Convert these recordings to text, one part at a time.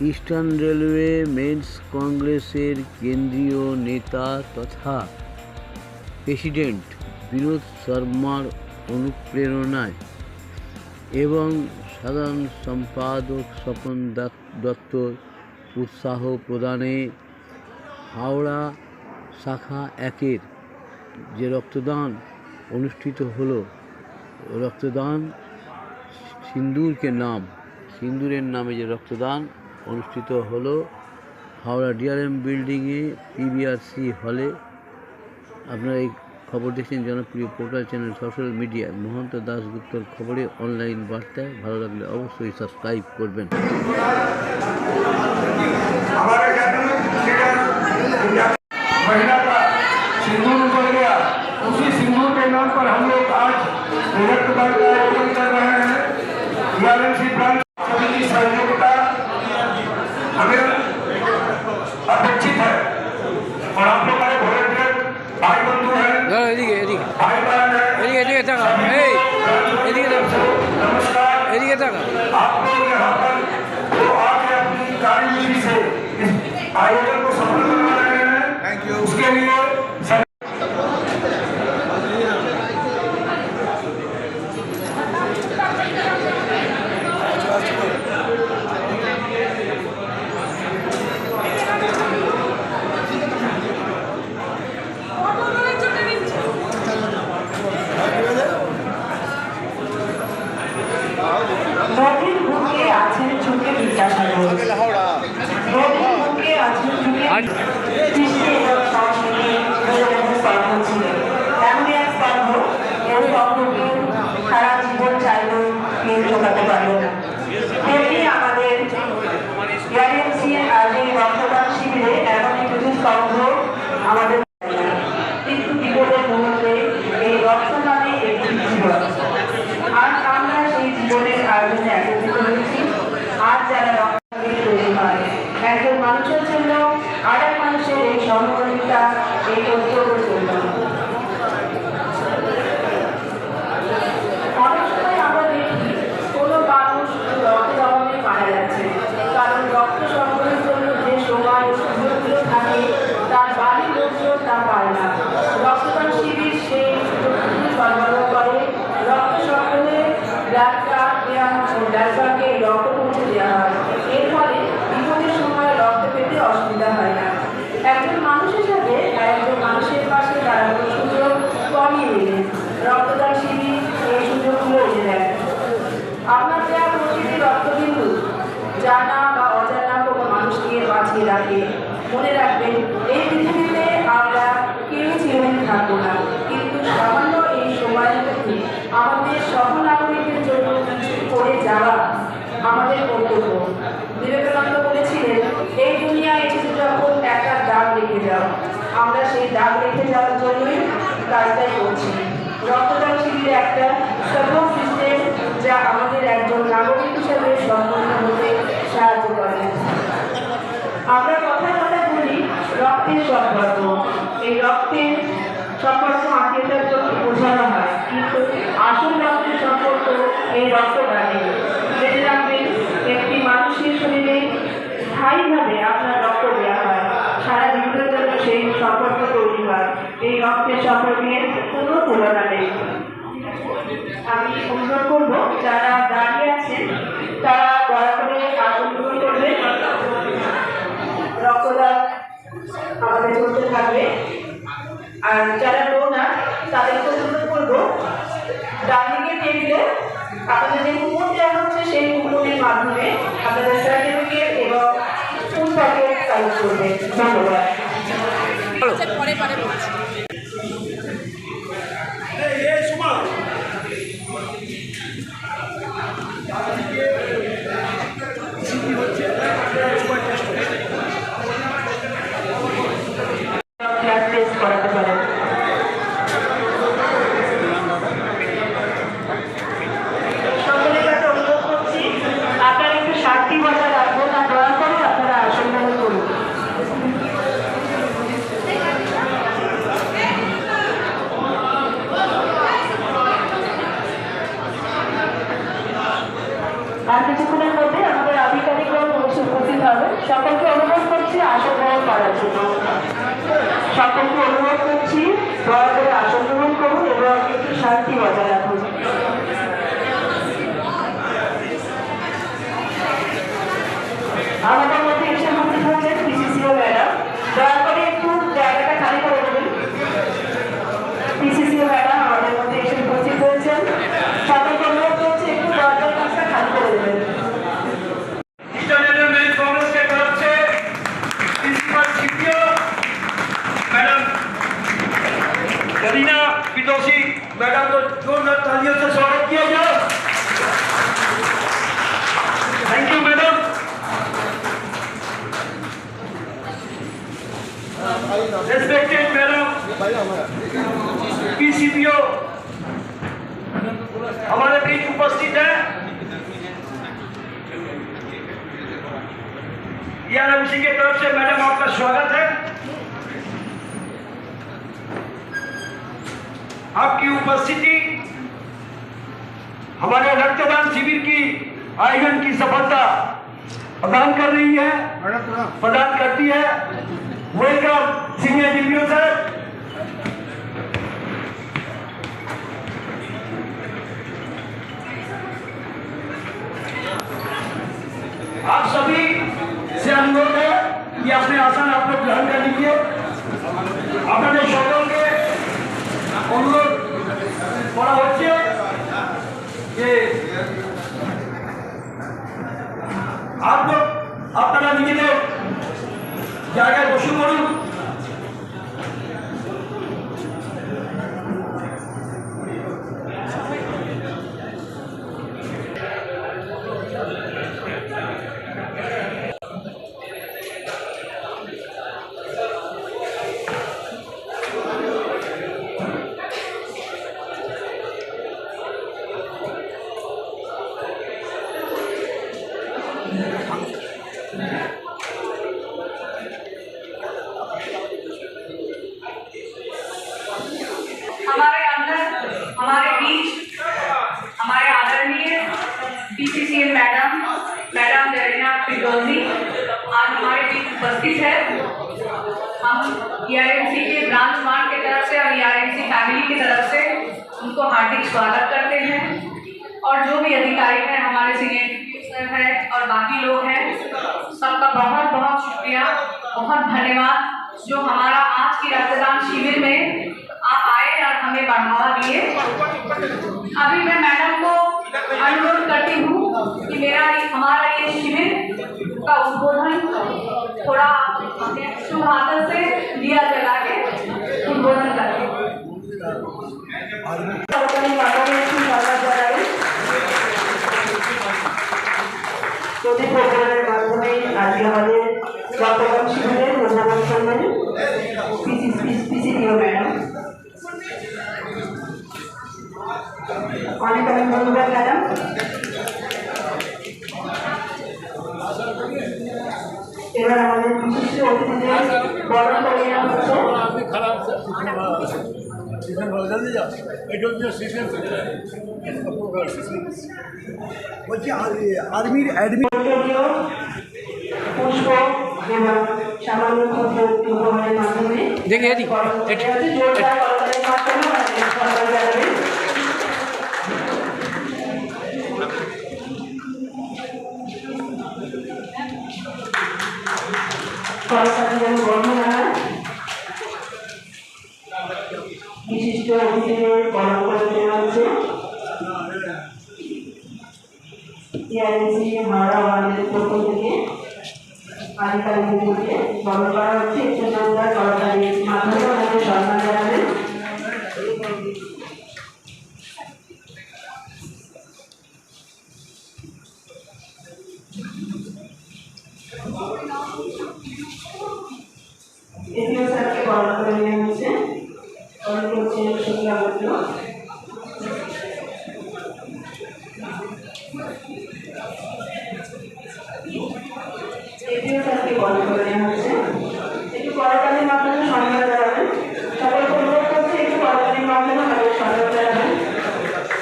Eastern railway men's কংগ্রেসের কেন্দ্রীয় নেতা তথা প্রেসিডেন্ট বিনোদ শর্মার অনুপ্রেরণায় এবং সাধারণ সম্পাদক স্বপন দত্তর উৎসাহ প্রদানে হাওড়া শাখা 1-এর যে রক্তদান অনুষ্ঠিত হলো, রক্তদান সিন্দুরের নামে যে রক্তদান অনুষ্ঠিত হলো হাওড়া ডিআরএম বিল্ডিংয়ে পিবিআরসি হলে। আপনারা এই খবর দেখছেন জনপ্রিয় পোর্টাল চ্যানেল সোশ্যাল মিডিয়ায় মহন্ত দাশগুপ্তর খবরে অনলাইন বার্তায়। ভালো লাগলে অবশ্যই সাবস্ক্রাইব করবেন। उसी सिंदूर के नाम पर हम लोग आज रक्तदान का आयोजन कर रहे हैं। डीआरएमसी ब्रांच की सहयोगिता हमें अपेक्षित है और आप लोग हमारे वॉलंटियर भाई बंधु हैं, भाई बहन हैं। नमस्कार। आप लोग यहाँ पर जो आके अपनी कार्यविधि से इस आयोजन को सफल करवा रहे हैं, थैंक यू। उसके लिए সারা জীবন চাইলেও কেউ চোখাতে পারবে না। তেমনি আমাদের রক্তদান শিবিরে এমনই কিছু স্তম্ভ আমাদের, কিন্তু জীবনের মুহূর্তে এই রক্তদানে একটি জীবন। আজ আমরা সেই জীবনের আয়োজনে একত্রিত হয়েছি। আজ যারা রক্তদান তৈরি হয়, একজন মানুষের জন্য আরেক মানুষের এই সহযোগিতা, এই কর্তব্য জন্য অনেক সময় আমরা দেখি কোনো মানুষ রক্তদানে মারা যাচ্ছে, কারণ রক্ত সংগ্রহের জন্য যে সময় সুযোগগুলো থাকে তার বাড়ির লোকজন তা পায় না। রক্তদান শিবির সেই সুযোগগুলি সরবরাহ করে। রক্ত সংগ্রহে ব্লাড কার্ড দেওয়া ও ডাক্তারকে রক্ত পৌঁছে দেওয়া হয়। এর ফলে বিপদের সময় রক্ত পেতে অসুবিধা হয় না। একজন মানুষ হিসাবে একজন মানুষের পাশে দাঁড়ানোর সুযোগ কমই মেলে। রক্তদান শিবির এই সুযোগগুলো এনে দেয়। আপনার দেওয়া প্রতিটি রক্তবিন্দু জানা বা অজানা কোনো মানুষকে বাঁচিয়ে রাখে। মনে রাখবেন, এই পৃথিবীতে আমরা কেউ চিরদিন থাকবো না, কিন্তু সামান্য এই সময়ের মধ্যে আমাদের সহনাগরিকদের জন্য কিছু করে যাওয়া আমাদের কর্তব্য। বিবেকানন্দ বলেছিলেন, এই দুনিয়ায় এসেছে যখন একটা দাগ রেখে যাও। আমরা সেই দাগ রেখে যাওয়ার জন্যই কাজটাই করছি। রক্তদান শিবির একটা সাপোর্ট সিস্টেম যা আমাদের একজন নাগরিক হিসেবে সম্পন্ন হতে সাহায্য করে। আমরা কথায় কথায় বলি রক্তের সম্পর্ক। এই রক্তের সম্পর্ক আত্মীয়তার জন্য বোঝানো হয়, কিন্তু আসল রক্তের সম্পর্ক এই রক্তদানে। জেনে রাখবেন, একটি মানুষের শরীরে স্থায়ীভাবে আপনার রক্ত দেওয়া হয়, সারা জীবনের জন্য সেই সম্পর্ক তৈরি হয়। এই রক্তের সম্পর্কের কোনো তুলনা নেই। আমি অনুরোধ করবো যারা দাঁড়িয়ে আছেন তারা দয়া করে আসন গ্রহণ করবেন। রক্তদান আমাদের চলতে থাকবে। আর যারা ডোনার তাদেরকে অনুরোধ করবো ডান দিকে টেবিলে আপনাদের যে কুপন দেওয়া হচ্ছে সেই কুপনের মাধ্যমে আপনাদের সার্টিফিকেট এবং ফুল প্যাকেট কালেক্ট করবেন। ধন্যবাদ। করাতে পারেন। সকলের কাছে অনুরোধ করছি, আপনারা একটু শান্তি বজায় রাখবো না, দয়া করে আপনারা আসন গ্রহণ করুন। সকলকে অনুরোধ করছি আসন গ্রহণ করার জন্য। সকলকে অনুরোধ করছি দয়া করে আসন গ্রহণ করুন এবং একটু শান্তি বজায় রাখুন। আমাদের মধ্যে এসে উপস্থিত হয়েছেন পিসিসিও ম্যাডাম, দয়া করে একটু জায়গাটা খালি করে দেবেন। পিসিসিও ম্যাডাম আমাদের মধ্যে এসে উপস্থিত হয়েছেন, সকলকে অনুরোধ করছি একটু দরজার কাজটা খালি করে দেবেন। मैडम को जोरदार तालियों से स्वागत किया जाए। Thank you madam. Respected madam PCPO हमारे बीच उपस्थित है। ईआरएमसी की तरफ से मैडम आपका स्वागत है। आपकी उपस्थिति हमारे रक्तदान शिविर की आयोजन की सफलता प्रदान कर रही है, प्रदान करती है। Welcome senior DPO sir. आप सभी से अनुरोध है कि अपने आसन आप लोग ग्रहण कर लीजिए। अपने সকলকে অনুরোধ করা হচ্ছে যে আপনারা নিজেদের জায়গায় বসে পড়ুন। हमारे अंदर हमारे बीच हमारे आदरणीय पीसीसीएल मैडम जरीना फिरदौसी आज हमारे बीच उपस्थित है। हम ईआरएमसी के ब्रांच मार्ट की तरफ से और ईआरएमसी फैमिली की तरफ से उनको हार्दिक स्वागत करते हैं। और जो भी अधिकारी हैं, हमारे सीनियर है और बाकी लोग हैं, सबका बहुत बहुत शुक्रिया, बहुत धन्यवाद जो हमारा आज की रक्तदान शिविर में आप आए और हमें बढ़ावा दिए। अभी मैं मैडम को अनुरोध करती हूँ कि हमारा ये शिविर का उद्बोधन थोड़ा शुभ हाथों से दिया जला के उद्बोधन करते हैं। প্রতি প্রোগ্রামের মাধ্যমে আজকে আমাদের রক্তদান শিবিরের উদ্বোধন করবেন পিসিপিও ম্যাডাম। অনেক অনেক ধন্যবাদ ম্যাডাম। এবার আমাদের বিশিষ্ট অতিথিদের বরণ করে নেওয়া হচ্ছে। आर्मी एडमिट पुष्प এবং সামান্য উপহারের মাধ্যমে বিশিষ্ট অতিথিদের বরণ করে দেওয়া হচ্ছে। টিআরএসি হাওড়া ওয়ার্ডের পক্ষ থেকে আধিকারিকদেরকে বরণ করা হচ্ছে। একটু জোরদার করতালির মাধ্যমে আমাদের সম্মান জানাবেন। এটিও স্যারকে বরণ করে নেওয়া হচ্ছে। বরণ করছেন শুক্লা ভট্ট। এটিও স্যারকে বরণ করে নেওয়া হচ্ছে। একটু করতালির মাধ্যমে সম্মান জানাবেন। সকলকে অনুরোধ করছি একটু করতালির মাধ্যমে আমাদের সম্মান জানাবেন।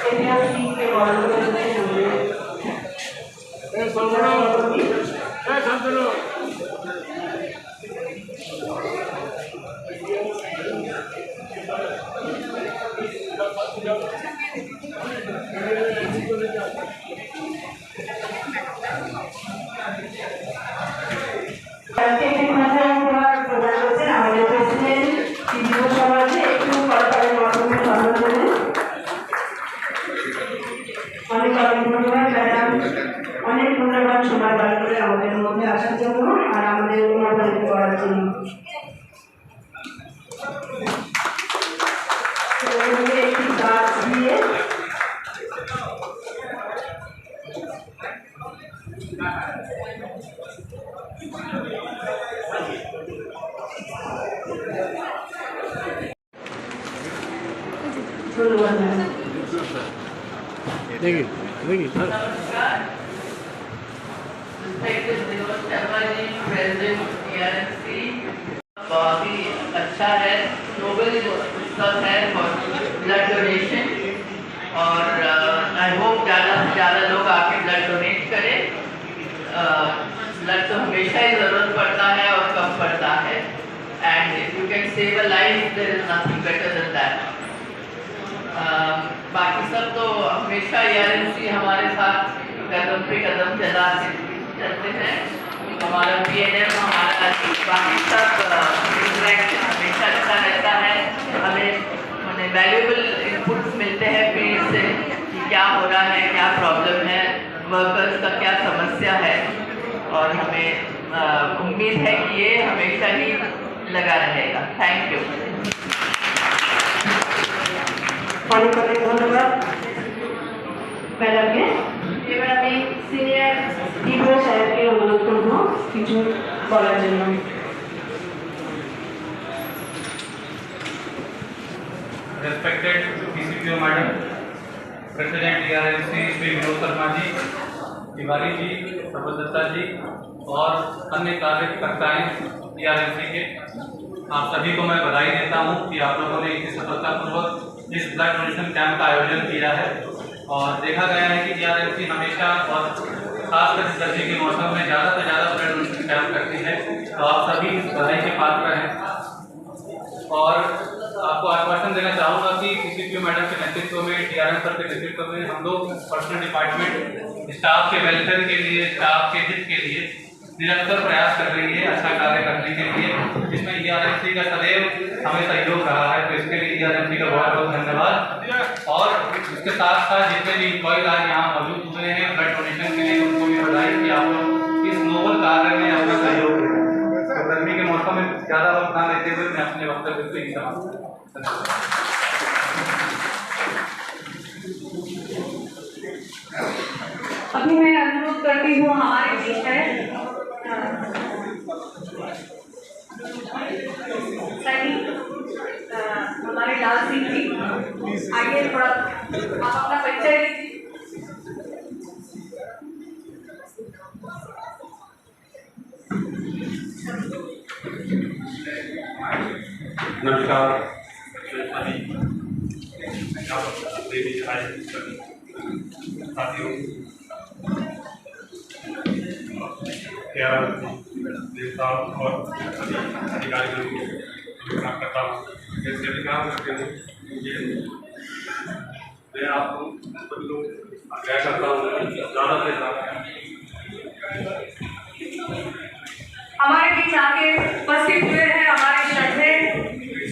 এটিও সিংকে বরণ করে দিচ্ছে। আমাদের প্রেসিডেন্ট যুব সমাজে একটু করতালের মাধ্যমে সম্মান দেবেন। অনেক অনেক ধন্যবাদ ম্যাডাম, অনেক ধন্যবাদ সময় বার করে আমাদের মধ্যে আসার জন্য আর আমাদের অনুপ্রাণিত করার জন্য। একটি গাছ দিয়ে ধন্যবাদ ম্যাডাম। দেখি দেখি sir Respected Vinod Sharma ji, President TRMC, बहुत ही अच्छा है, नोबेल उत्सव है फॉर ब्लड डोनेशन और आई होप ज़्यादा से ज़्यादा लोग आके ब्लड डोनेट करें। ब्लड तो हमेशा ही ज़रूरत पड़ता है और कम पड़ता है and if you can save a life there is nothing better than that. बाकी सब तो हमेशा ERMC हमारे साथ कदम पे कदम चलते हैं। हमारा PNM हमारा बाकी सब इंटरेक्शन हमेशा अच्छा रहता है। हमें वैल्यूएबल इनपुट्स मिलते हैं फील्ड से कि क्या हो रहा है, क्या प्रॉब्लम है, वर्कर्स का क्या समस्या है और हमें उम्मीद है कि ये हमेशा ही लगा रहेगा। Thank you. অনেক অনেক ধন্যবাদ ম্যাডামকে। এবার আমি সিনিয়র তীব্র সাহেবকে অনুরোধ করবো কিছু বলার জন্য। Respected PCPO Madam, President TRMC Shri Vinod Sharma ji, Tiwari ji, प्रबोधता जी और अन्य कार्यकर्ताएं TRMC के, आप सभी को मैं बधाई देता हूं कि आप लोगों ने इतनी सफलतापूर्वक इस ब्लड डोनेशन कैंप का आयोजन किया है। और देखा गया है कि TRMC हमेशा और खासकर इस गर्मी के मौसम में ज़्यादा से ज़्यादा ब्लड डोनेशन कैंप करती है, तो आप सभी बधाई के पात्र हैं। और आपको आश्वासन देना चाहूँगा कि PCPO मैडम के नेतृत्व में, TRM सर के नेतृत्व में हम लोग पर्सनल डिपार्टमेंट स्टाफ के वेलफेयर के लिए, स्टाफ के हित के लिए निरंतर प्रयास कर रही है अच्छा कार्य करने के लिए, जिसमें ERMC का सदैव हमें सहयोग रहा है। तो इसके लिए ERMC का बहुत बहुत धन्यवाद। और इसके साथ साथ जितने भी इम्प्लॉयज आज यहाँ मौजूद हुए हैं ब्लड डोनेशन के लिए, उनको भी बधाई कि आप लोग इस नोबल कार्य में अपना सहयोग करें। तो गर्मी के मौसम में ज़्यादा वक्त ना लेते हुए मैं अपने वक्तव्य को ही समाप्त करता हूं। अभी मैं अनुरोध करती हूँ हमारे बीच में हमारे लाल सिंह जी, आइए थोड़ा आप अपना परिचय दीजिए। नमस्कार साथियों, देवता और अधिकारियों को करता हूँ। जैसे अधिकार करते हैं मैं आपको सब लोग आग्रह करता हूँ ज़्यादा से ज़्यादा हमारे बीच आके उपस्थित हुए हैं हमारे श्रद्धेय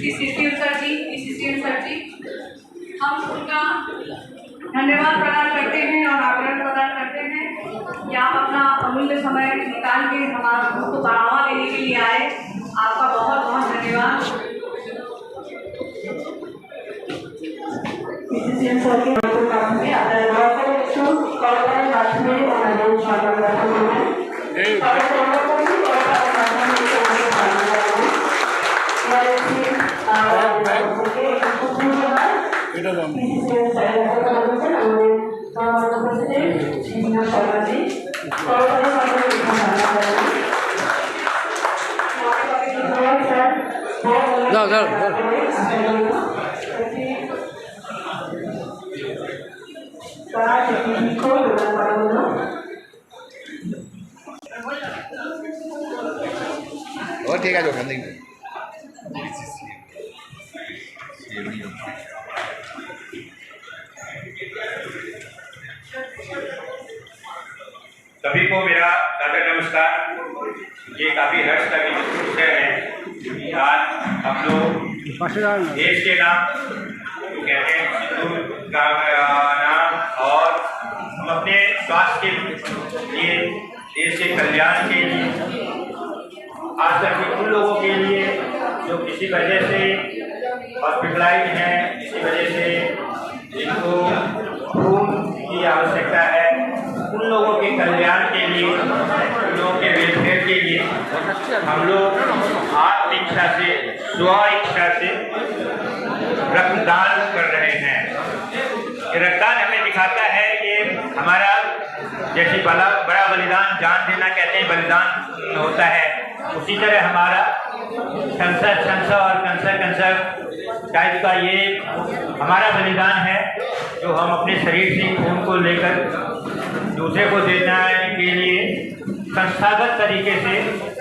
PCCM सर जी, हम उनका धन्यवाद प्रदान करते हैं और आग्रह प्रदान करते हैं कि आप अपना अमूल्य समय निकाल के हमारे को बढ़ावा देने के लिए आए। आपका बहुत बहुत धन्यवाद। PCCM सर के काम में आता है और ठीक है जो खाने सभी को मेरा सादर नमस्कार। नमस्कार। ये काफ़ी हर्ष का विषय है कि आज हम लोग देश के नाम कहते हैं सिंदूर का नाम, और हम अपने स्वास्थ्य के लिए, देश के कल्याण के लिए, आज तक उन लोगों के लिए जो किसी वजह से हॉस्पिटलाइज हैं, किसी वजह से जिनको खून की आवश्यकता है, उन लोगों के कल्याण के लिए, उन लोगों के वेलफेयर के लिए हम लोग आत्म इच्छा से, स्व इच्छा से रक्तदान कर रहे हैं। ये रक्तदान हमें दिखाता है कि हमारा जैसे बड़ा बलिदान, जान देना कहते हैं बलिदान होता है, उसी तरह हमारा संसद और कंसर टाइप का ये हमारा बलिदान है, जो हम अपने शरीर से खून को लेकर दूसरे को देने के लिए संस्थागत तरीके से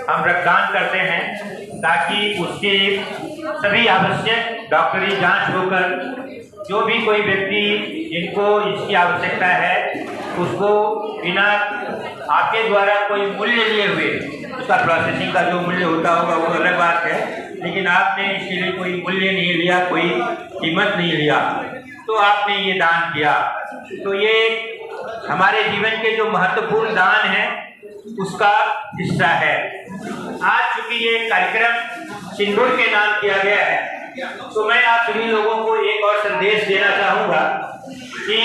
हम रक्तदान करते हैं, ताकि उसकी सभी आवश्यक डॉक्टरी जांच होकर जो भी कोई व्यक्ति जिनको इसकी आवश्यकता है उसको बिना आपके द्वारा कोई मूल्य लिए हुए, उसका प्रोसेसिंग का जो मूल्य होता होगा वो अलग बात है, लेकिन आपने इसके लिए कोई मूल्य नहीं लिया, कोई कीमत नहीं लिया, तो आपने ये दान किया। तो ये हमारे जीवन के जो महत्वपूर्ण दान है उसका हिस्सा है। आज चूंकि ये कार्यक्रम सिंदूर के नाम किया गया है, तो मैं आप सभी लोगों को एक और संदेश देना चाहूँगा कि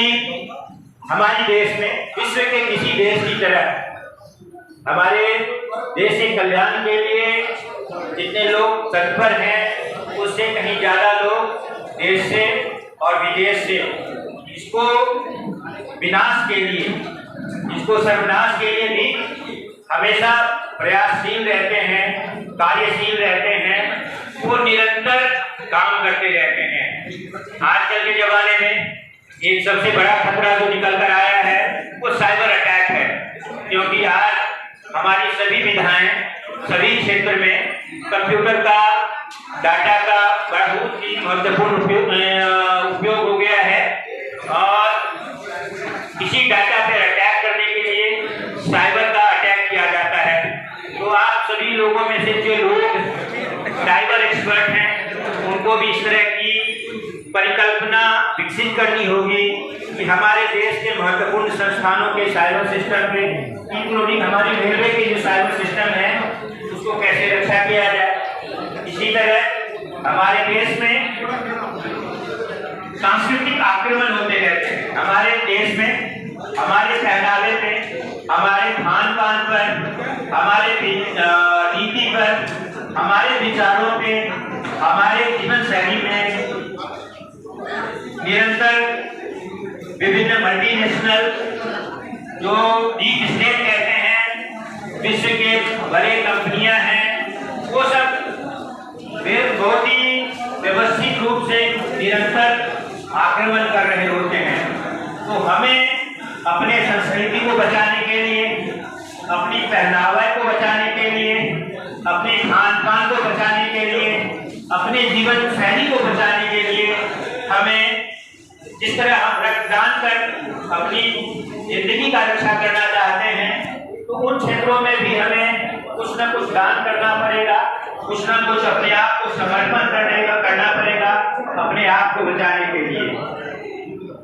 हमारे देश में विश्व के किसी देश की तरह हमारे देश के कल्याण के लिए जितने लोग तत्पर हैं, उससे कहीं ज़्यादा लोग देश से और विदेश से इसको विनाश के लिए, इसको सर्वनाश के लिए भी हमेशा प्रयासशील रहते हैं, कार्यशील रहते हैं, वो निरंतर काम करते रहते हैं। आजकल के ज़माने में एक सबसे बड़ा खतरा जो निकल कर आया है वो साइबर अटैक है, क्योंकि आज हमारी सभी विधाएं, सभी क्षेत्र में कंप्यूटर का, डाटा का बहुत ही महत्वपूर्ण उपयोग हो गया है, और इसी डाटा पर अटैक करने के लिए साइबर का अटैक किया जाता है। तो आप सभी लोगों में से जो लोग साइबर एक्सपर्ट हैं, उनको भी इस तरह की परिकल्पना विकसित करनी होगी कि हमारे देश के महत्वपूर्ण संस्थानों के साइबर सिस्टम में, इंक्लूडिंग हमारी रेलवे के जो साइबर सिस्टम है, उसको कैसे रक्षा किया जाए। इसी तरह हमारे देश में सांस्कृतिक आक्रमण होते रहते हैं। हमारे देश में हमारे पहनावे पे, हमारे खान पान पर, हमारे नीति पर, हमारे विचारों पे, हमारे जीवन शैली में निरंतर विभिन्न मल्टीनेशनल जो डीप स्टेट कहते हैं, विश्व के बड़े कंपनियां हैं, वो सब बहुत ही व्यवस्थित रूप से निरंतर आक्रमण कर रहे होते हैं। तो हमें अपने संस्कृति को बचाने के लिए, अपनी पहनावा को बचाने के लिए, अपने खान पान को बचाने के लिए, अपने जीवन शैली को बचाने के लिए हमें जिस तरह हम रक्तदान कर अपनी जिंदगी का रक्षा करना चाहते हैं, तो उन क्षेत्रों में भी हमें कुछ न कुछ दान करना पड़ेगा, कुछ न कुछ अपने आप को समर्पण करना पड़ेगा अपने आप को बचाने के लिए।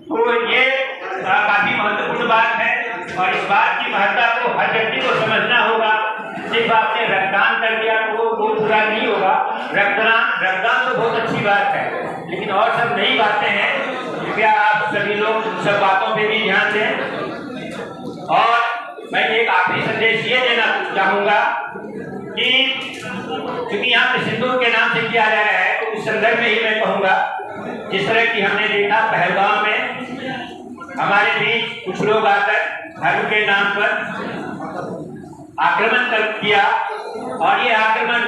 तो ये काफी महत्वपूर्ण बात है, और इस बात की महत्ता को हर व्यक्ति को समझना होगा। सिर्फ आपने रक्तदान कर दिया तो वो पूरा नहीं होगा। रक्तदान तो बहुत अच्छी बात है, लेकिन और सब नई बातें हैं। कृपया आप सभी लोग सब बातों पे भी ध्यान दें। और मैं एक आखिरी संदेश ये देना चाहूँगा कि क्योंकि यहाँ पे सिंदूर के नाम से किया जा रहा है, तो उस संदर्भ में ही मैं कहूँगा, जिस तरह की हमने देखा पहलगाम में हमारे बीच कुछ लोग आकर धर्म के नाम पर आक्रमण किया, और ये आक्रमण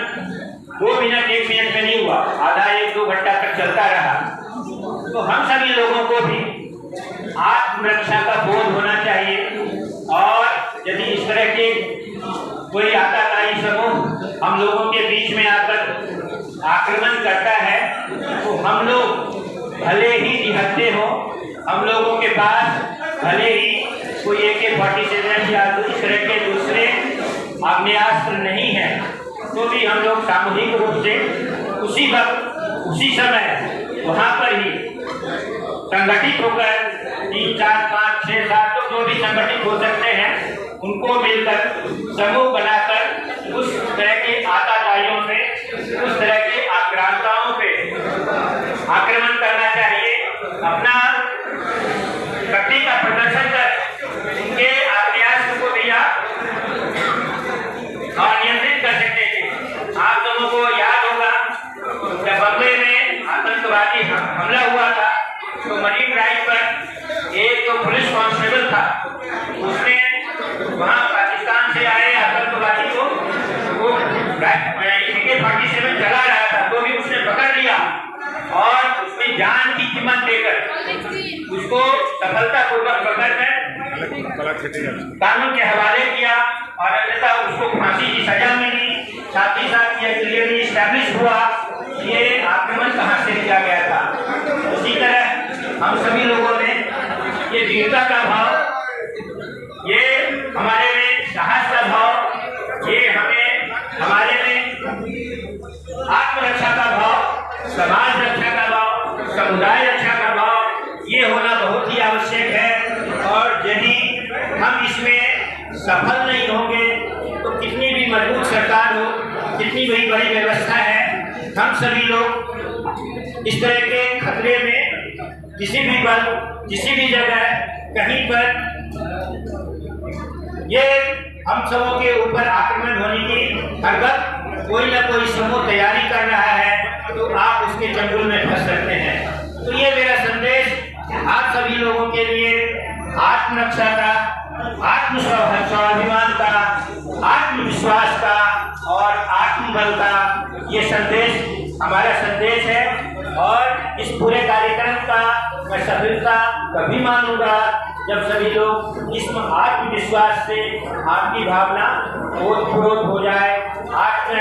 2 मिनट 1 मिनट में नहीं हुआ, आधा 1-2 घंटा तक चलता रहा। तो हम सभी लोगों को भी आत्मरक्षा का बोध होना चाहिए, और यदि इस तरह के कोई आताताई समूह हम लोगों के बीच में आकर आक्रमण करता है, तो हम लोग भले ही निहत्थे हो, हम लोगों के पास भले ही कोई AK-47 या इस तरह के दूसरे आग्नेयास्त्र नहीं है, तो भी हम लोग सामूहिक रूप से उसी वक्त उसी समय वहाँ पर ही संगठित होकर 3, 4, 5, 6, 7 लोग जो भी संगठित हो सकते हैं उनको मिलकर समूह बनाकर उस तरह के आताताइयों पे, उस तरह के आक्रांताओं पे आक्रमण करना चाहिए। अपना शक्ति का प्रदर्शन कर उनके आग्नेयास्त्र को भी आप नियंत्रित कर सकते थे। आप लोगों को याद होगा जब बम्बई में आतंकवादी हमला हुआ था तो मरीन ड्राइव पर एक तो पुलिस कांस्टेबल था, उसने वहाँ पाकिस्तान से आए आतंकवादी को वो AK-47 चला रहा था तो भी उसने पकड़ लिया और उसने जान की कीमत देकर उसको सफलतापूर्वक पकड़कर कानून के हवाले किया और अन्यथा उसको फांसी की सजा मिली। साथ ही साथ यह क्लियरली स्टैब्लिश हुआ ये आक्रमण कहाँ से किया गया था। उसी तरह हम सभी लोगों ने ये वीरता का भाव, ये हमारे में साहस का भाव, ये हमारे में आत्मरक्षा का भाव, समाज रक्षा का भाव, समुदाय रक्षा का भाव, ये होना बहुत ही आवश्यक है। और यदि हम इसमें सफल नहीं होंगे तो कितनी भी मजबूत सरकार हो, कितनी भी बड़ी व्यवस्था है, हम सभी लोग इस तरह के खतरे में किसी भी पल, किसी भी जगह, कहीं पर ये हम सबों के ऊपर आक्रमण होने की हर वक्त कोई ना कोई समूह तैयारी कर रहा है तो आप उसके चंगुल में फंस सकते हैं। तो ये मेरा संदेश आप सभी लोगों के लिए आत्मरक्षा का, आत्मस्वाभिमान का, आत्मविश्वास का और आत्मबल का ये संदेश हमारा संदेश है। और इस पूरे कार्यक्रम का मैं सफलता कभी मानूंगा जब सभी लोग इस आत्मविश्वास से आपकी भावना ओतप्रोत हो जाए, आत्म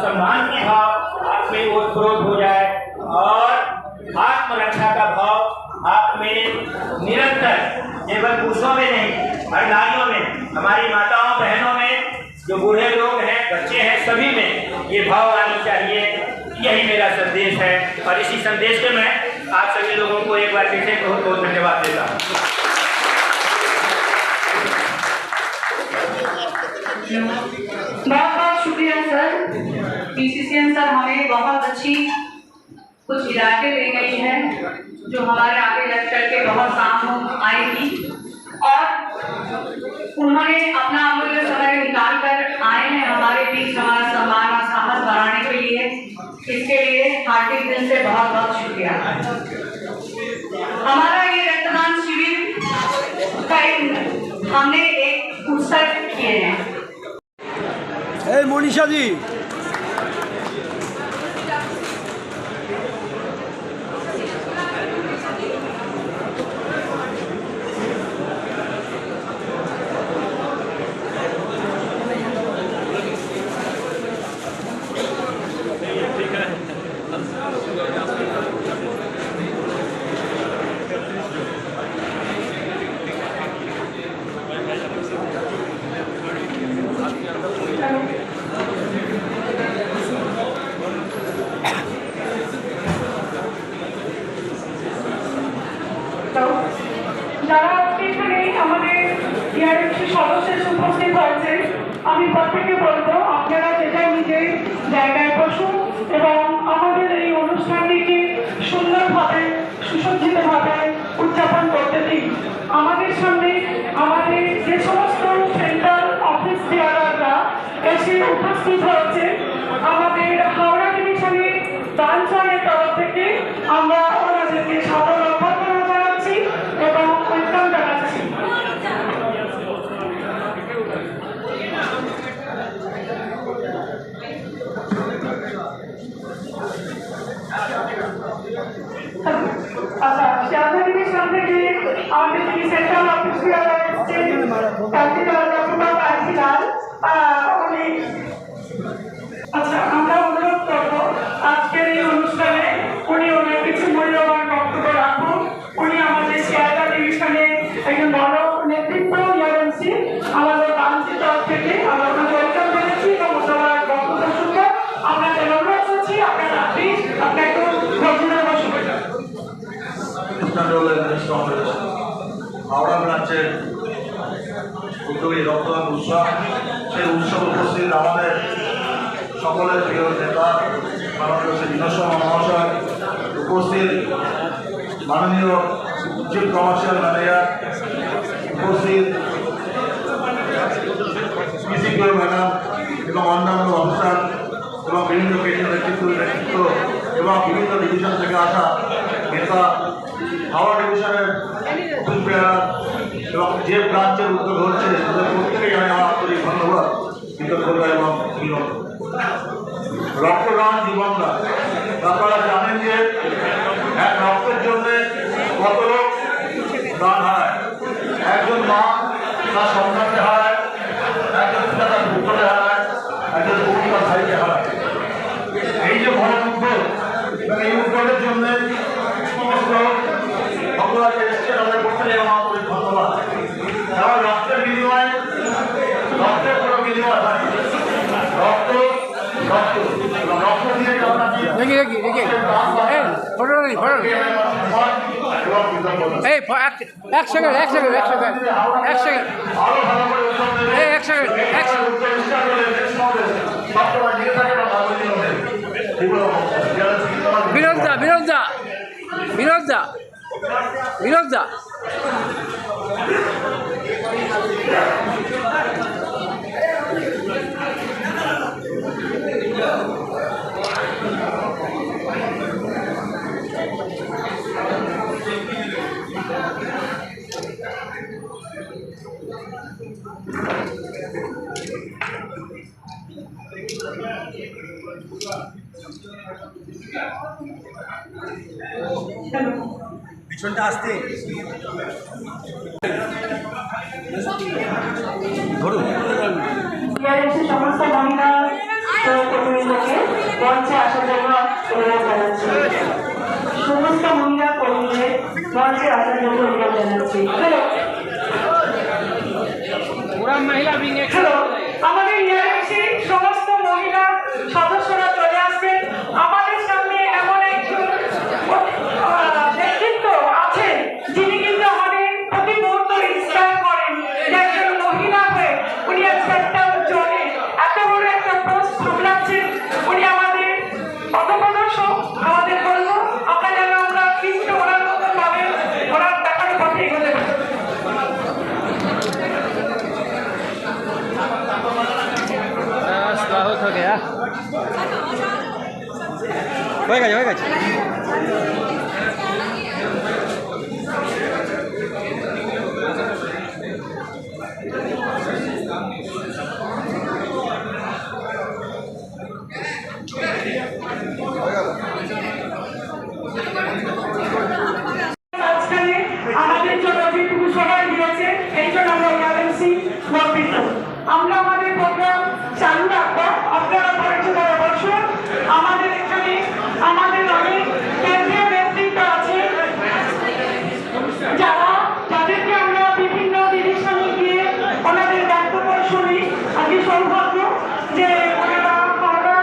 सम्मान की भाव आप में ओतप्रोत हो जाए और आत्मरक्षा का भाव आप में निरंतर, केवल पुरुषों में नहीं, महिलाओं में, हमारी माताओं बहनों में, जो बूढ़े लोग हैं, बच्चे हैं, सभी में ये भाव आना चाहिए। यही मेरा संदेश है और इसी संदेश के मैं आप सभी लोगों को एक बार फिर से बहुत बहुत धन्यवाद देता हूँ। बहुत बहुत शुक्रिया सर। PCCN सर हमें बहुत अच्छी कुछ हिदायतें दे गई है जो हमारे आगे लग करके बहुत काम आएगी और उन्होंने अपना अमूल्य समय निकाल कर आए हैं हमारे बीच हमारा सम्मान और साहस बढ़ाने के लिए। इसके लिए हार्दिक दिल से बहुत बहुत शुक्रिया। हमारा ये रक्तदान शिविर का हमने एक उत्सव किए हैं। मोनिशा जी যারা এখানে আমাদের ডিআরএমসি সদস্য উপস্থিত হয়েছে আমি প্রত্যেককে বলবো আপনারা যেটা নিজের জায়গায় বসুন এবং আমাদের এই অনুষ্ঠানটিকে সুন্দরভাবে সুসজ্জিতভাবে উদযাপন করতে দিন। আমাদের সামনে আমাদের যে সমস্ত সেন্ট্রাল অফিস বিয়ারাররা এসে উপস্থিত হয়েছে আমাদের হাওড়া ডিভিশনের ব্রাঞ্চের তরফ থেকে আমরা ওনাদেরকে সাদর অভ্যর্থনা জানাচ্ছি এবং ওয়েলকাম জানাচ্ছি। আচ্ছা, শিয়ালদা ডিভিশন থেকে আমাদের যে সেন্ট্রাল অফিস বিয়ারার এসেছেন তাকে পাইছিলাম উনি। আচ্ছা, আমরা অনুরোধ করবো আজকের এই অনুষ্ঠানে উনি ওনার কিছু মূল্যবান বক্তব্য রাখুন। উনি আমাদের শিয়ালদা ডিভিশনের একজন বড় নেতৃত্ব ডিআরএমসি আমাদের ব্রাঞ্চের তরফ থেকে আপনার একটু ভোজনের বসুন। হাওড়া ব্রাঞ্চের উদ্যোগী রক্তদান উৎসব, সেই উৎসব উপস্থিত আমাদের সকলের প্রিয় নেতা মাননীয় শ্রী বিনোদ মহাশয়, উপস্থিত মাননীয় চিফ কমার্শিয়াল ম্যানেজার, উপস্থিত পিসিপিও ম্যাডাম এবং অন্যান্য অফিসার এবং বিভিন্ন কেন্দ্রীয় নেতৃত্ব এবং বিভিন্ন ডিভিশন থেকে আসা নেতা, হাওড়া ডিভিশনের অফিস বেয়ারার এবং যে ব্রাঞ্চের উদ্যোগ হচ্ছে তাদের প্রত্যেকেই আমি আমার আন্তরিক ধন্যবাদ, কৃতজ্ঞতা এবং অভিনন্দন। রক্তদান জীবনদান। আপনারা জানেন যে এক রক্তের জন্যে কত লোক দান হারায়। একজন মা তার সন্তানকে হারায়, একজন পিতা তার পুত্রকে হারায়, একজন বউ তার ভাইকে হারায়। এই যে বড় উদ্যোগ, এই উদ্যোগের জন্য সমস্ত ভক্তরা এসছে, তাদের প্রত্যেকে আমার আন্তরিক ধন্যবাদ। কারণ রক্তের বিনিময়, রক্তের কোনো বিনিময় হয়, রক্ত রক্ত রক্ত দিয়ে বিনোদ দা পিছনটা আসতে ধরুন। সমস্ত মহিলা কর্মীদেরকে মঞ্চে আসার জন্য অনুরোধ জানাচ্ছি। সমস্ত মহিলা কর্মীদের মঞ্চে আসার জন্য অনুরোধ জানাচ্ছি। হ্যালো, আমাদের ইআরএমসি সমস্ত মহিলা সদস্যরা চলে আসবেন। আমাদের সামনে এমন একজন ব্যক্তিত্ব আছেন যিনি কিন্তু আমাদের প্রতি মুহূর্ত ইন্সপায়ার করেন। একজন মহিলা হয়ে উনি আজকে একটা জলে এত বড় একটা পোস্ট সামলাচ্ছেন। উনি আমাদের পথপ্রদর্শক। আমাদের বলবো আপনারা যেন আমরা কিন্তু ওনার মতো ভাবে ওনার দেখার পথে এগোতে পারি। হয়ে গেছে আমাদের জন্য যেটুকু সময় দিয়েছে এই জন্য আমরা ইআরএমসি গর্বিত। আমরা আমাদের প্রোগ্রাম চালু রাখবো। আপনারা ধৈর্য ধরে বসুন। আমাদের এখানে আমাদের অনেক কেন্দ্রীয় নেতৃত্ব আছে যাদেরকে আমরা বিভিন্ন ডিভিশনে গিয়ে ওনাদের বক্তব্য শুনি। আজকে সৌভাগ্য যে ওনারা হাওড়া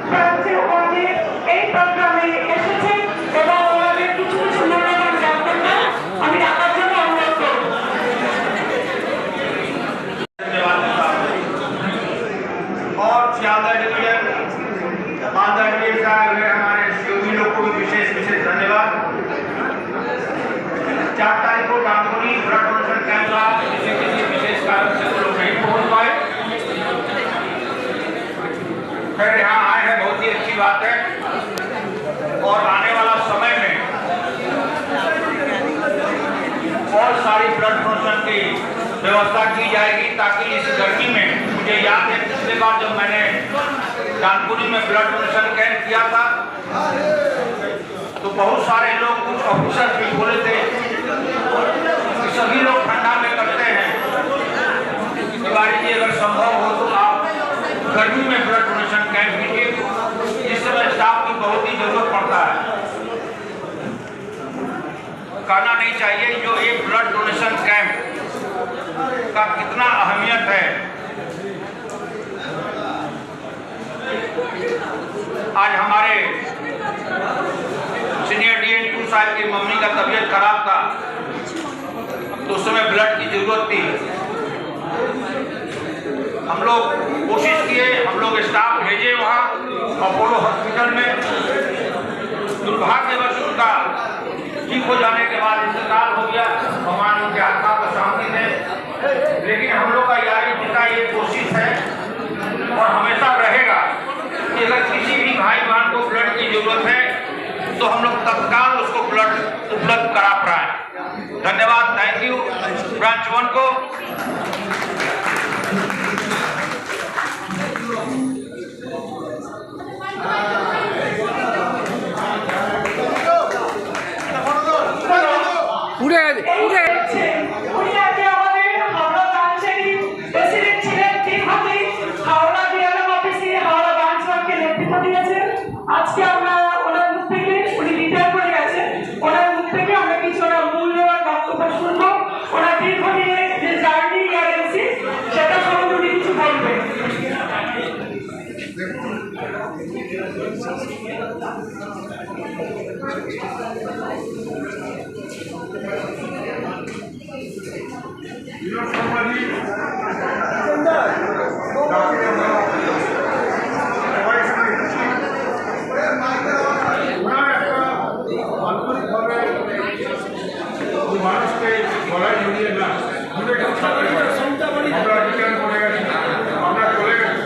ব্রাঞ্চে ওনাদের এই প্রোগ্রামে এসেছেন এবং ওনাদের কিছু কিছু মূল্যবান বক্তব্য আমি রাখার জন্য অনুরোধ করব। और सियालदह डिवीजन मालदा डिवीजन से आए हुए हमारे सहयोगी लोग को भी विशेष विशेष धन्यवाद। 4 तारीख को डांगोरी ब्लड डोनेशन कैंप था, किसी विशेष कारण से वो लोग नहीं पहुंच पाए। फिर यहाँ आए हैं, बहुत ही अच्छी बात है। और आने वाला समय में बहुत सारी ब्लड डोनेशन की व्यवस्था की जाएगी ताकि इस गर्मी में, मुझे याद है पिछले बार जब मैंने कानपुरी में ब्लड डोनेशन कैंप किया था तो बहुत सारे लोग, कुछ ऑफिसर भी बोले थे कि सभी लोग ठंडा में करते हैं। तिवारी जी अगर संभव हो तो आप गर्मी में ब्लड डोनेशन कैंप कीजिए, इस समय स्टाफ की बहुत ही जरूरत पड़ता है। कहना नहीं चाहिए जो एक ब्लड डोनेशन कैंप का कितना अहमियत है। आज हमारे साहब की मम्मी का तबीयत खराब था, तो उस समय ब्लड की जरूरत थी। हम लोग कोशिश किए, हम लोग स्टाफ भेजे वहाँ अपोलो हॉस्पिटल में। दुर्भाग्यवश उनका ठीक हो जाने के बाद इंतकाल हो गया, भगवान उनके आत्मा को शांति दे। लेकिन हम लोग का यारी का ये कोशिश है और हमेशा रहेगा कि अगर किसी भी भाई बहन को ब्लड की जरूरत है तो हम लोग तत्काल उसको ब्लड उपलब्ध करा पाए। धन्यवाद, थैंक यू ब्रांच 1 को। আজকে আমরা ওনার মুখ থেকে, উনি রিটায়ার করে গেছেন, ওনার মুখ থেকে আমরা কিছু মূল্যবান বক্তব্য শুনবো। ওনার দীর্ঘদিনের যে জার্নি ইয়ারএনসি সেটা সম্বন্ধে উনি কিছু বলবেন। মানুষকে গলায় জড়িয়ে না দূরে আমরা রিটার্ন করে গেছি, আমরা চলে গেছি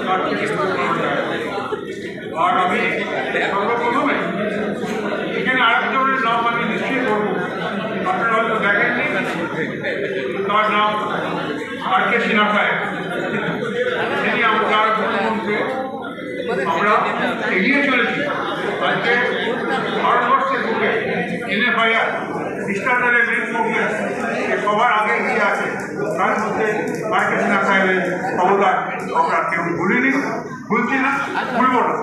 মানুষের মধ্যে আর আমি সর্বপ্রথমে এখানে আরেকজনের নাম আমি নিশ্চয়ই করবো, আপনারা হয়তো দেখেননি, তার নাম RK সিনহা সাহেব। তিনি আমার মুখ্যমন্ত্রী আমরা এগিয়ে চলেছি। আজকে ভারতবর্ষের বুকে NFIR খ্রিস্টানদের মেন মুভমেন্ট সবার আগে এগিয়ে আছে, তার মধ্যে RK সিনহা সাহেবের অবদান আমরা কেউ ভুলিনি, ভুলছি না, ভুলব না।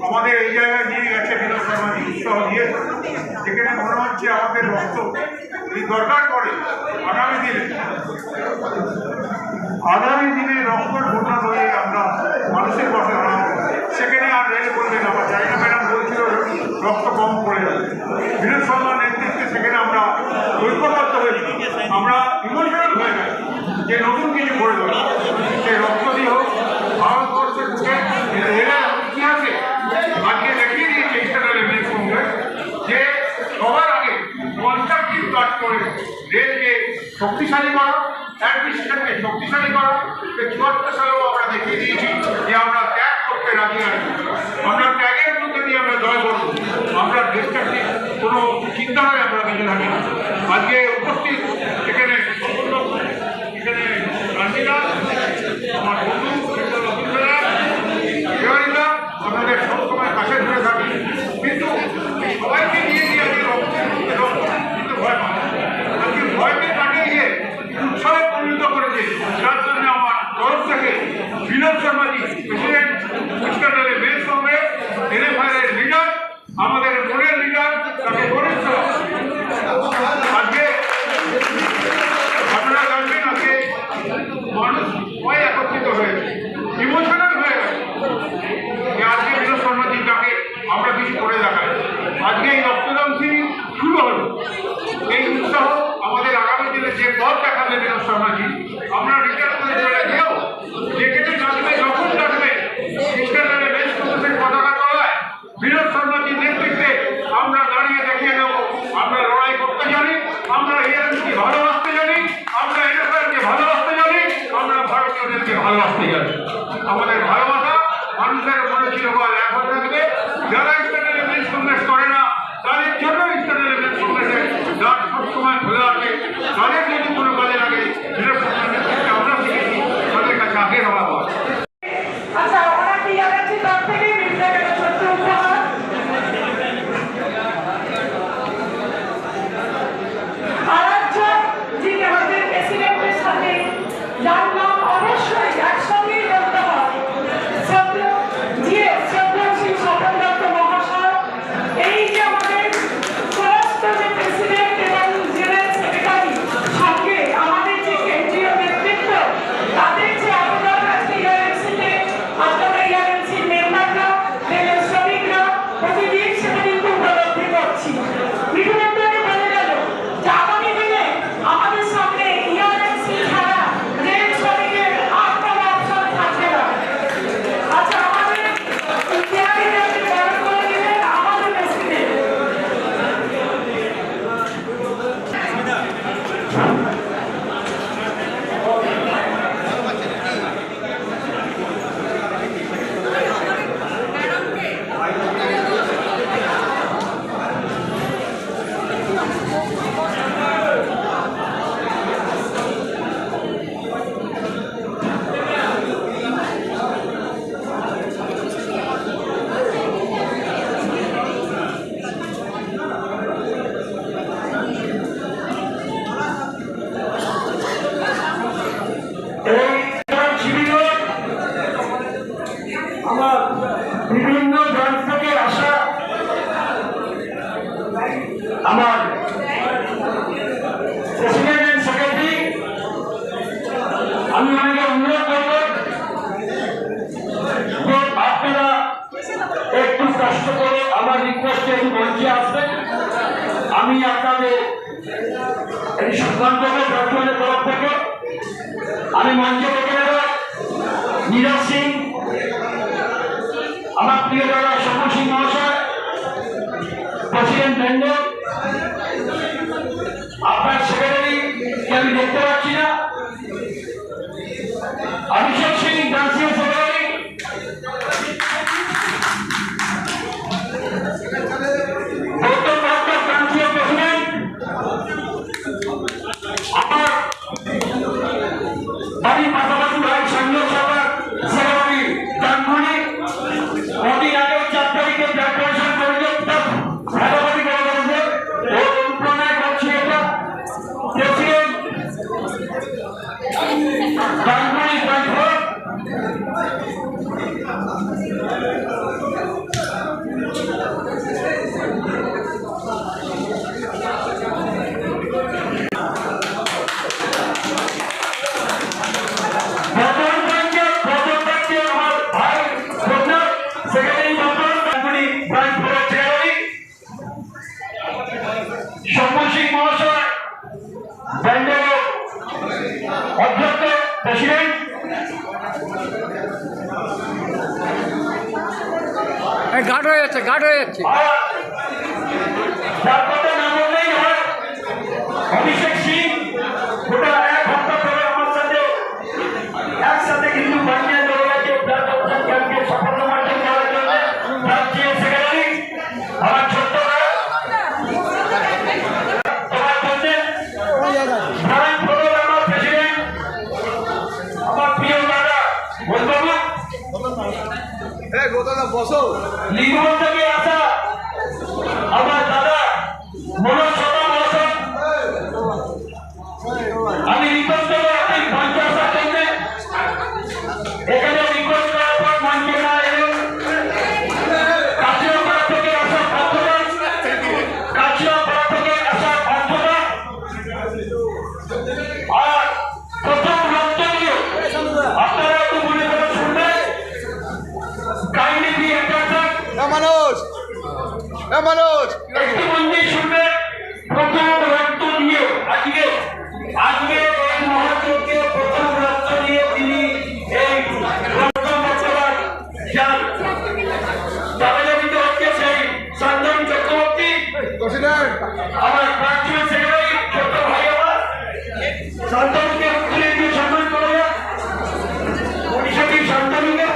আমাদের এই জায়গায় নিয়ে গেছে বিনোদ শর্মাজি, উৎসাহ দিয়ে, যেখানে মনে হচ্ছে আমাদের রক্ত যদি দরকার পড়ে আগামী দিনে রক্তর ঘটনা হয়ে আমরা মানুষের পাশে দাঁড়াবো। সেখানে আর রেল করবেন, আমার জায়গা ম্যাডাম বলছিল রক্ত কম পড়ে যাবে। বিনোদ শর্মার নেতৃত্বে সেখানে আমরা ঐক্যবদ্ধ হয়েছি, আমরা ইমোশনাল হয়ে গেছি যে নতুন কিছু করে দেবো। সেই রক্ত দিয়ে হোক ভারতবর্ষের বুকে রেলের ইতিহাসে আজকে দেখিয়ে দিয়েছে ইস্টার্ন মেন কংগ্রেস যে সবার আগে কনস্ট্রাকটিভ কাজ করে রেলকে শক্তিশালী করা, অ্যাডমিনিস্ট্রেশনকে শক্তিশালী করা। 74 সালেও আমরা দেখিয়ে দিয়েছি যে আমরা ত্যাগ করতে রাজি আছি, আমরা ত্যাগের মধ্যে দিয়ে আমরা জয় করব। আমরা দেশটাকে কোনো চিন্তাধারায় আমরা বেঁচে থাকি না। আজকে উপস্থিত এখানে রাঞ্জিদা, আমার বন্ধু আপনাদের সবসময় কাছে ধরে থাকি, কিন্তু সবাইকে নিয়ে গিয়ে আজকে কিন্তু ভয় পায়, আজকে ভয়কে কাটিয়ে গিয়ে উৎসবে পরিণত করেছে। যার জন্য আমার তরফ থেকে Vinod Sharmaji, president eastern men congress, NFIR এর লিডার, আমাদের মনের লিডার, তাকে ঘনিষ্ঠ। আজকে আপনারা জানবেন আজকে মানুষ সবাই একত্রিত হয়েছে, ইমোশনাল হয়ে গেছে যে আজকে বিনোদ শর্মাজির ডাকে আমরা কিছু করে দেখাই। আজকে এই রক্তদান শিবির শুরু হলো, এই উৎসাহ আমাদের আগামী দিনে যে পথ দেখাবে বিনোদ শর্মাজি, আমরা রিটার্ন করে চলে গিয়েও যেখানে ডাকবে, যখন ডাকবে ইস্টার্ন মেন কংগ্রেসের পতাকা তলায় বিনোদ শর্মাজির নেতৃত্বে আমরা দাঁড়িয়ে দেখিয়ে দেবো আমরা লড়াই করতে জানি, আমরা এআরএনসি ভালোবাসতে জানি, আমরা NFIR-কে ভালোবাসতে জানি, আমরা ভারতীয়দেরকে ভালোবাসতে জানি। আমাদের ভালোবাসা মানুষের মনে চিরকাল এখন থাকবে। যারা ইস্টার্ন মেন কংগ্রেস করে না তাদের আমি আপনাদের এই সুকান্তকে প্রার্থনের তরফ থেকে আমি মঞ্চে ডেকে নেব নীরজ সিং, আমার প্রিয় দাদা সমর সিং মহাশয়, প্রেসিডেন্ট বেন্ডে, আপনার সেক্রেটারি আমি দেখতে পাচ্ছি না, Abhishek Singh dancing secretary, Gautam Bhatt dancing president, আমার বাড়ি পাশাপাশি ভাই সঞ্জয় সরকার সেক্রেটারি গাঙ্গুলি, অনেক আগে 4 তারিখে ডেকোরেশন করলে ভালোভাবে করে দেবে ও অনুপ্রেরণায় করছে এটা প্রেসিডেন্ট গাঙ্গুলি গাঙ্গুলি সমর সিং মহাশয় ব্যান্ডের অধ্যক্ষ প্রেসিডেন্ট, গার্ড হয়ে যাচ্ছে, গার্ড হয়ে যাচ্ছে। তার কথা না বললেই হয় অভিষেক সিং, গোটা 1 ঘন্টা ধরে আমার সাথে একসাথে কিন্তু বানিয়ে ধরে গেছে ক্যাম্পকে সফলতার্জন করার জন্য রাজ্যের সেক্রেটারি আমার ছোট্ট ভাই আমার প্রেসিডেন্ট আমার প্রিয় দাদা বলবাবু লিঙ্গন থেকে আসা আমার দাদা মনোজ শর্মা মহাশয়, আমি রিকোয়েস্ট করবো আপনি মঞ্চে আসার জন্য। এখানে রিকোয়েস্ট করার পর মঞ্চে না এলো কাছিয়াপাড়া থেকে আসা পার্থদা, কাছিয়াপাড়া থেকে আসা পার্থদা, আর প্রথম বক্তব্য আপনারা একটু মনে করে শুনবেন। Kindly be attentive. একটু মন্দির শুনবে প্রথম রক্ত নিয়ে আজকে এই মহাযজ্ঞে প্রথম রক্ত নিয়ে তিনি এই প্রথম বছর যান দাবিত হচ্ছে সেই সঞ্জন চক্রবর্তী, আমার প্রাক্তন সেক্রেটারি ছোট্ট ভাই আমার সন্তনকে উঠে দিয়ে সম্মান করে পরিষদের সন্তানকে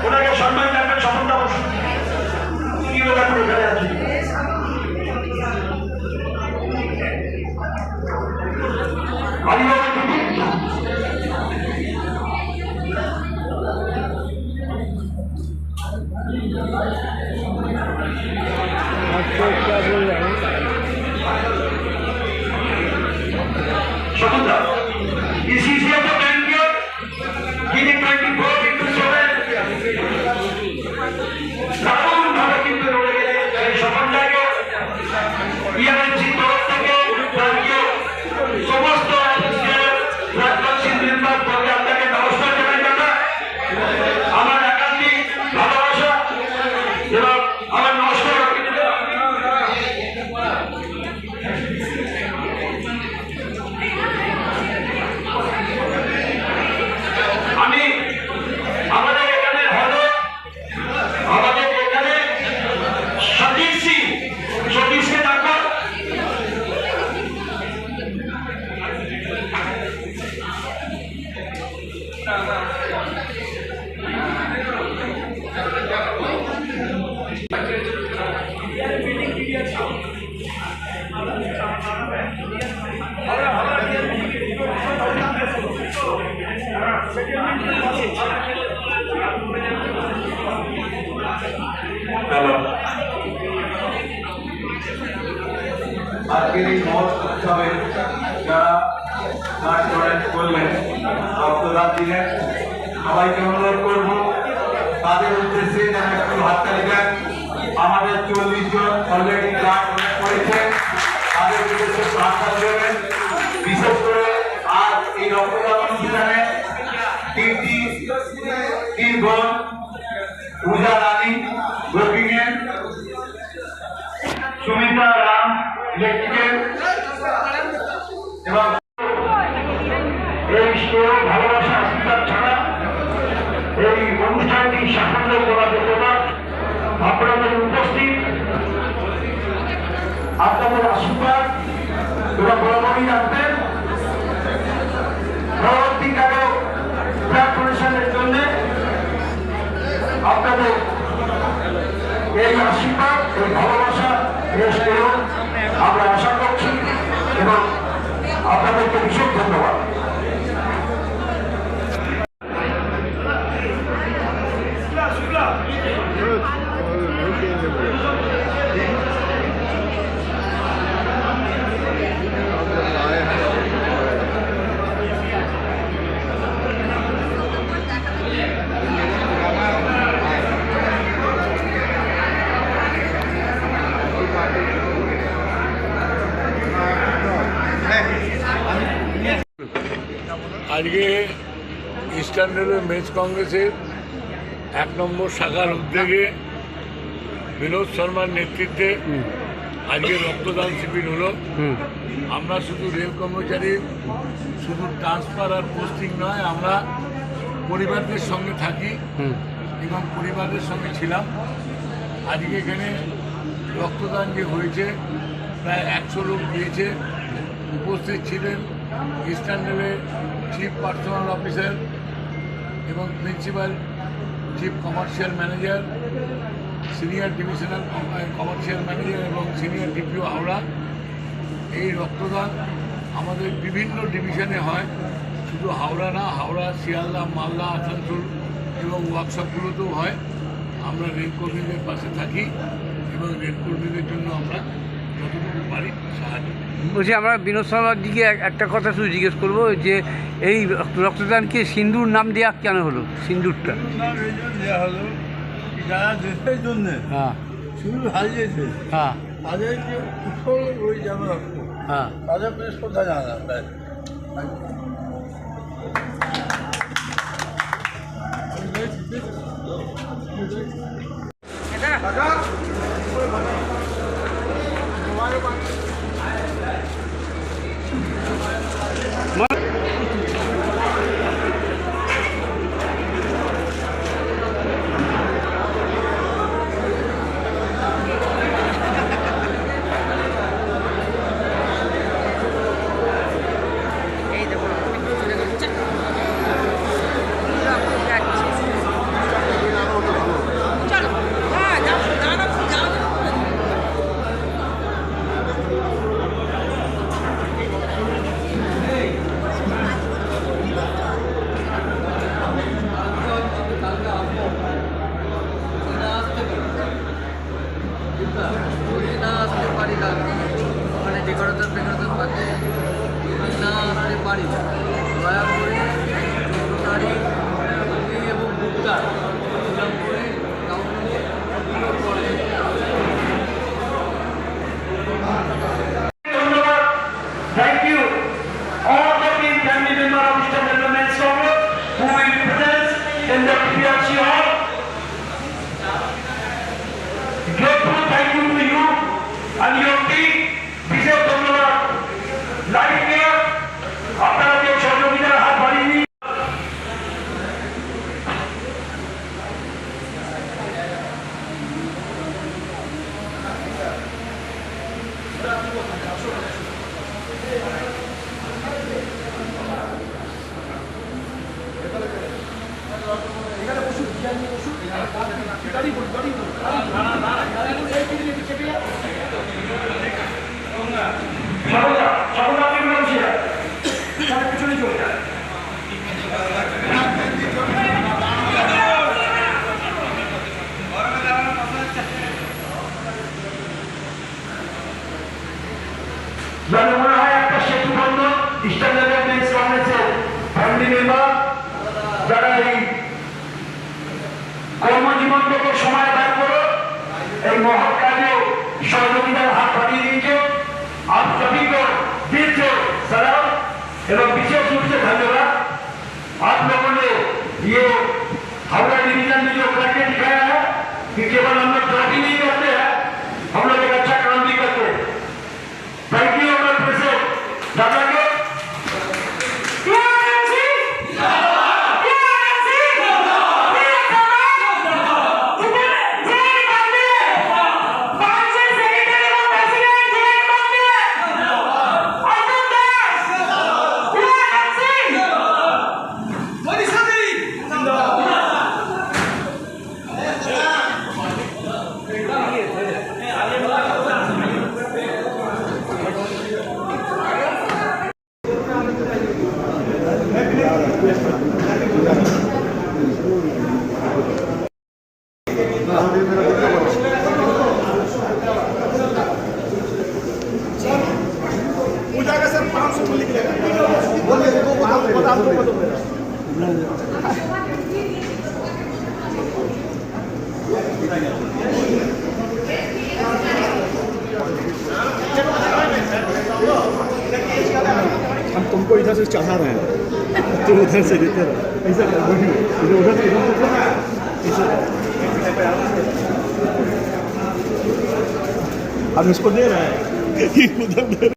ওনাকে সম্মান জানাবেন। স্বপনদা বসুন, কি বলে আমি এখানে আছি। स्वतंत्र इसी से तो बैंकियर जिन्हें 24/7 দারুণ ভাবে কিন্তু রয়ে গেলে এই সফলটাকে ইআরএনসি তরফ থেকে ব্যাংকের সমস্ত রাজবংশী মেম্বার বলে আপনাকে নমস্কার জানাই। দাদা আমার একান্তিক ভালোবাসা এবং আমার নমস্কার। আমি আমাদের এখানে হলো আমাদের এখানে সতীশকে ডাকা আজকের এই মহৎ উৎসবে যারা নাচ করলেন রক্তদান দিলেন, সবাইকে অনুরোধ করবো তাদের উদ্দেশ্যে যেন একটু হাততালি দেন। আমাদের 40 জন অলরেডি ব্লাড ডোনেট করেছে, তাদের উদ্দেশ্যে একটু হাততালি দেবেন। বিশেষ করে আর এই রক্তদান অনুষ্ঠানে 3টি বোন পূজা রানী গোপিংয়ের, সুমিতা রাম ইলেকট্রিক্যাল এবং এই স্টোর ভালোবাসা আশীর্বাদ ছাড়া এই অনুষ্ঠানটি সাফল্য করা যেত না। আপনাদের উপস্থিত, আপনাদের আশীর্বাদ এবং বরাবরই রাখবেন। পরবর্তীকালে ব্লাড ডোনেশনের জন্য আপনাদের এই আশীর্বাদ, এই ভালোবাসা আমরা আশা করছি এবং আপনাদেরকে বিশেষ ধন্যবাদ। আজকে ইস্টার্ন রেলওয়ে মেন্স কংগ্রেসের 1 নম্বর শাখার উদ্যোগে বিনোদ শর্মার নেতৃত্বে আজকে রক্তদান শিবির হলো। আমরা শুধু রেল কর্মচারী, শুধু ট্রান্সফার আর পোস্টিং নয়, আমরা পরিবারদের সঙ্গে থাকি এবং পরিবারের সঙ্গে ছিলাম। আজকে এখানে রক্তদান যে হয়েছে প্রায় 100 লোক দিয়েছে। উপস্থিত ছিলেন eastern railway chief personnel officer এবং principal chief commercial manager, senior divisional commercial manager এবং সিনিয়র ডিপিও হাওড়া। এই রক্তদান আমাদের বিভিন্ন ডিভিশনে হয়, শুধু হাওড়া না, হাওড়া, শিয়ালদা, মালদা, আসানসোল এবং ওয়ার্কশপগুলোতেও হয়। আমরা রেলকর্মীদের পাশে থাকি এবং রেলকর্মীদের জন্য আমরা যতটুকু পারি সাহায্য। বলছি, আমরা বিনোদ শর্মার দিকে একটা কথা শুধু জিজ্ঞেস করবো যে এই রক্তদানকে সিন্দুর নাম দেওয়া কেন হলো? সিন্দুরটা দেওয়া হলো যারা দেশের জন্য শুরু হারিয়েছে, তাদেরকে কুশল ওই যেন রক্ত, তাদের বেশ কথা জানা। যেন মনে হয় একটা সেতু বন্ধ ইস্টার্ন লেভেল বেঞ্চ কংগ্রেসের ফ্যামিলি মেম্বার যারা এই কর্মজীবন থেকে সময় ব্যয় করে এই মহৎ কাজে সহযোগিতার হাত বাড়িয়ে দিয়েছে। आप सभी को दिल से सलाम एवं विशेष रूप से धन्यवाद। आप लोगों ने ये हावड़ा डिवीजन में जो करके दिखाया है कि केवल हम लोग जॉब ही नहीं करते हैं, हम लोग एक अच्छा काम भी करते हैं। थैंक यू दादा के हम तुमको इधर से चढ़ा रहे हैं, तुम उधर से लेते रहो, ऐसा कर उधर से हम इसको दे रहे हैं उधर दे रहे।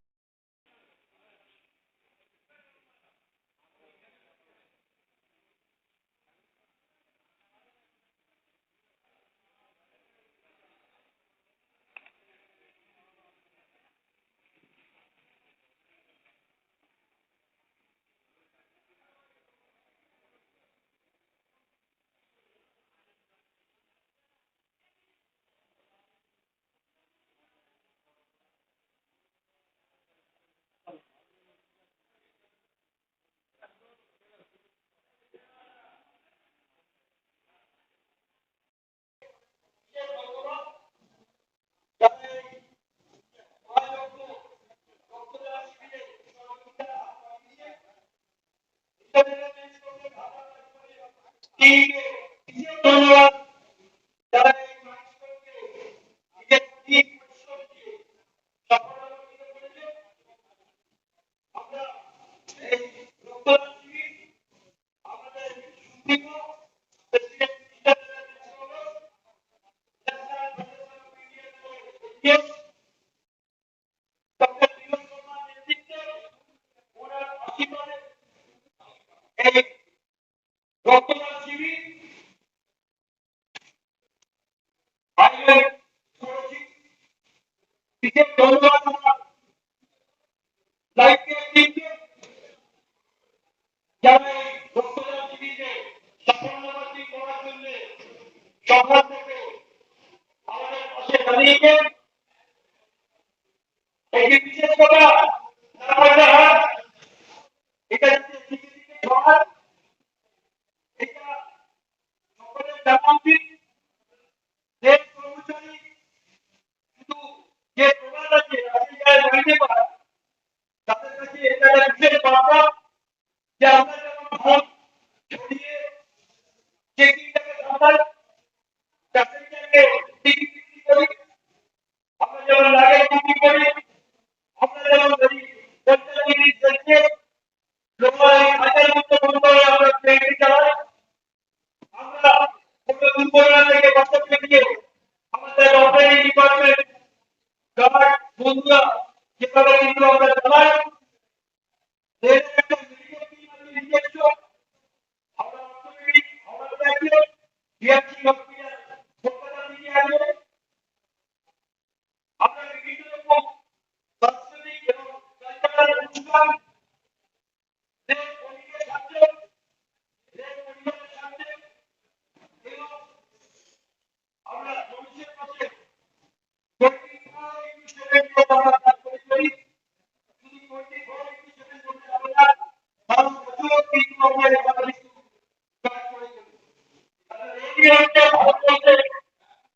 যেটি হচ্ছে ভারতবর্ষে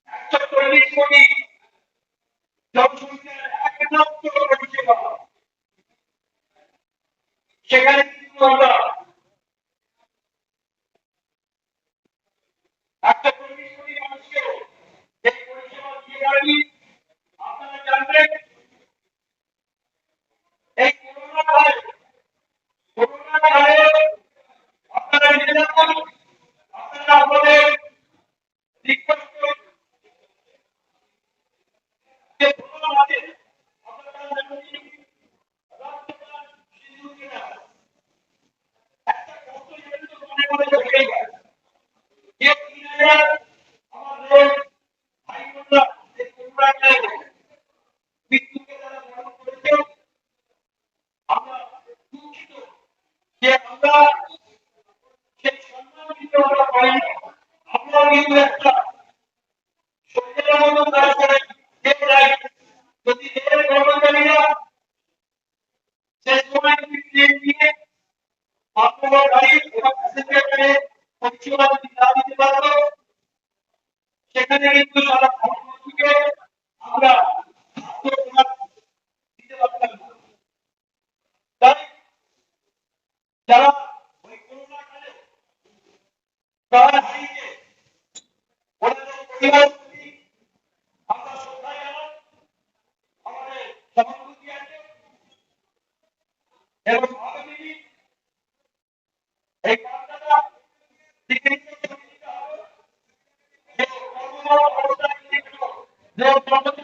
140 কোটি জনসংখ্যার একমাত্র পরিষেবা, সেখানে কিন্তু আমরা 140 কোটি মানুষকে এই পরিষেবা দিয়ে পারি। আপনারা জানবেন এই করোনা কালে আপনারা জেনে রাখুন, আপনারা আপনাদের রিকোয়েস্ট যে করোনা আছে আপনারা জানেন রক্তদান শিশু কিনা একটা কষ্ট কিন্তু মনে মনে থেকে যায় যে কিনা আমাদের ভাই বোনরা এই করোনা কালে মৃত্যুকে তারা বরণ করেছে। আমরা দুঃখিত যে আমরা সেই সম্মান কিন্তু আমরা পাইনি। আমরা কিন্তু একটা সত্যের মতো কাজ করে দেয় যদি এর কর্মচারীরা সেই সময় নিয়ে আপনার গাড়ি এবং প্যাসেঞ্জারকে পরিষেবা যদি না দিতে পারতো সেখানে কিন্তু সারা ভারতবর্ষকে আমরা দিতে পারতাম না। তাই যারা ওই করোনা কালে প্রাণ হারিয়েছে ওনাদের পরিবার প্রতি আমরা শ্রদ্ধা জানাই, আমাদের সহানুভূতি আছে এবং আগামী দিন এই বার্তাটা দিকে দিতে হবে যে কর্মরত অবস্থায় যে কর্মচারী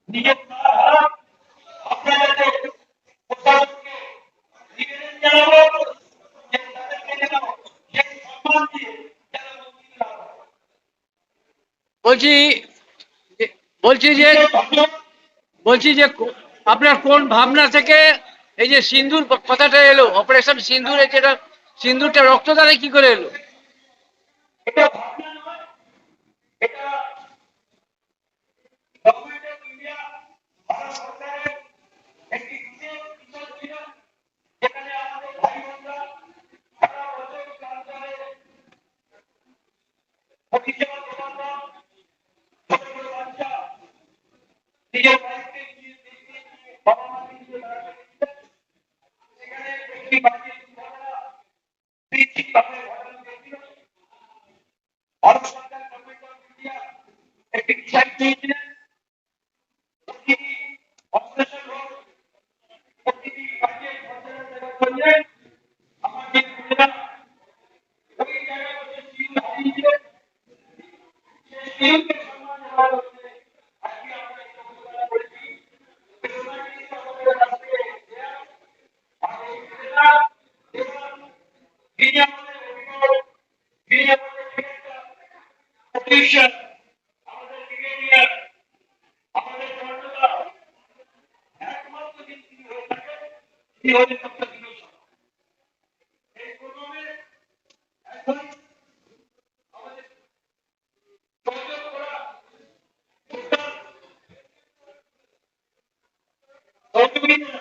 নিজের প্রাণ হারান আপনাদেরকে প্রশাসনকে নিবেদন জানাবো যে তাদেরকে যেন সেই সম্মান দিয়ে যেন মুক্তি দেওয়া হয়। বলছি বলছি যে আপনার কোন ভাবনা থেকে এই যে সিন্দুর কথাটা এলো, অপারেশন সিন্দুর, যেটা সিন্দুরটা রক্তদানে কি করে এলো? এটা ভাবনা নয়, এটা গভর্নমেন্ট অফ ইন্ডিয়া ভারত সরকারের একটি বিশেষ মিশন ছিল যেখানে আমাদের ভাই বোনরা সারা বছর প্রান্তরে পরিষেবা দেওয়ার পর ছোট ছোট বাচ্চা নিজের বাড়িতে গিয়ে বাবা মাকে নিয়ে বেড়াতে গেছিলেন। সেখানে একটি বাড়ির ঘটনা বিচ্ছিন্নভাবে ঘটনা ঘটেছিল। ভারত সরকার গভর্নমেন্ট অফ ইন্ডিয়া একটি ডিসাইড নিয়েছিলেন প্রতিটি অপারেশন হোক, প্রতিটি বাড়ির ঘটনা করলেন আমাদের ছেলেরা ওই জায়গায় বসে শিশু হারিয়েছিলেন। সেই শিশুকে সম্মান দেওয়ার জন্য আজকে আমরা এই অবদান করেছি। সোনালী আমাদের কাছ থেকে দেয়া আর এই ছেলেরা এবং যিনি আমাদের অভিভাবক, যিনি আমাদের ডিরেক্টর পলিউশন, আমাদের ব্রিগেডিয়ার, আমাদের কর্ণধার, একমাত্র যিনি হয়ে থাকেন তিনি হলেন ডক্টর বিনোদ শর্মা। এই প্রোগ্রামে এখন আমাদের যোগাযোগ করা সহযোগিতা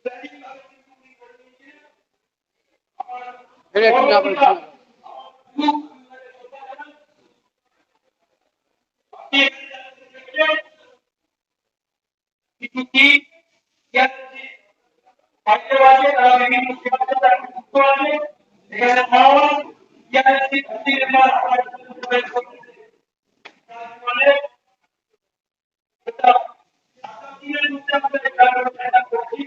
প্ল্যানিং ভাবে কিন্তু উনি করে দিয়েছিলেন। আমার কিছু কি আছে তারা বিভিন্ন সেবা তারা যুক্ত আছে এখানে খাওয়া মানে এটা 7 দিনের মধ্যে আমাদের করছি